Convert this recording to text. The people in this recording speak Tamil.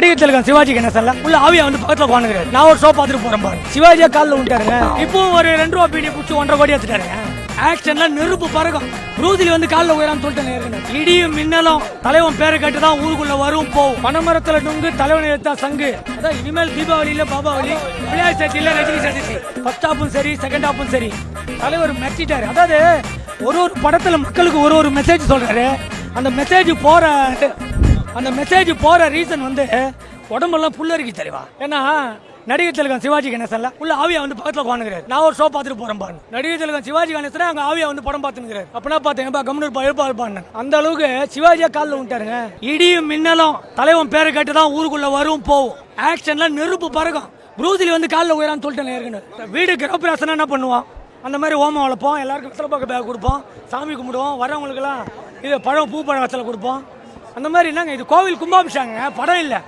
நடிகர் திலகம் சிவாஜி கணேசன்ல உள்ள ஆவியா வந்து பக்கத்துல உட்காந்துக்கிறாரு. நான் ஒரு ஷோ பார்த்துட்டு போறேன் பாரு, சிவாஜியா காலில் விட்டாருங்க. இப்போ ஒரு 2 ரூபா பீடி பிடிச்சி 1.5 கோடி எடுத்துட்டாருங்க. ஆக்ஷன்ல நெருப்பு பறக்கும். ப்ரூசிலி வந்து காலில் உயரான்னு சொல்லிட்டேன். இடியும் மின்னலும் தலைவன் பேரை கேட்டுதான் ஊருக்குள்ள வரும் போகும். பனைமரத்துல நுங்கு தலைவனை எடுத்தா சங்கு. அதான் இனிமேல் தீபாவளியில பாபாவளி, விளையாட்டு சட்டியில ரஜினி சட்டி. ஃபர்ஸ்ட் ஹாப்பும் சரி செகண்ட் ஹாப்பும் சரி தலைவர் மெச்சிட்டாரு. அதாவது ஒரு படத்துல மக்களுக்கு ஒரு மெசேஜ் சொல்றாரு. அந்த மெசேஜ் போற ரீசன் வந்து உடம்பெல்லாம் புல்லரிக்கு தெரியவா. ஏன்னா நடிகர் திலகம் சிவாஜி கணேசன்ல உள்ள ஆவியா வந்து பக்கத்துல உட்காந்துக்கிறாரு. நான் ஒரு ஷோ பார்த்துட்டு போறேன் பாரு, நடிகர் திலகம் சிவாஜி கணேசன் அங்க ஆவியா வந்து படம் பார்த்துக்கிறாரு. அப்பனா பார்த்தேன் கம்முனு எழுப்பாரு. அந்த அளவுக்கு சிவாஜியா காலில் விட்டாருங்க. இடியும் மின்னலும் தலைவன் பேரை கேட்டுதான் ஊருக்குள்ள வரும் போகும். ஆக்ஷன்ல நெருப்பு பறக்கும். ப்ரூசிலி வந்து காலில் உயரான்னு சொல்லிட்டேன். வீடு கிரகப்பிரசனம் என்ன பண்ணுவோம், அந்த மாதிரி ஓமம் வளர்ப்போம், எல்லாருக்கும் வெத்தலைப்பாக்கு பேக் கொடுப்போம், சாமி கும்பிடுவோம், வரவங்களுக்கெல்லாம் இது பழம் பூ பழம் வெத்தலை கொடுப்போம். அந்த மாதிரி என்னங்க இது கோவில் கும்பாபிஷேகங்க, படம் இல்லை.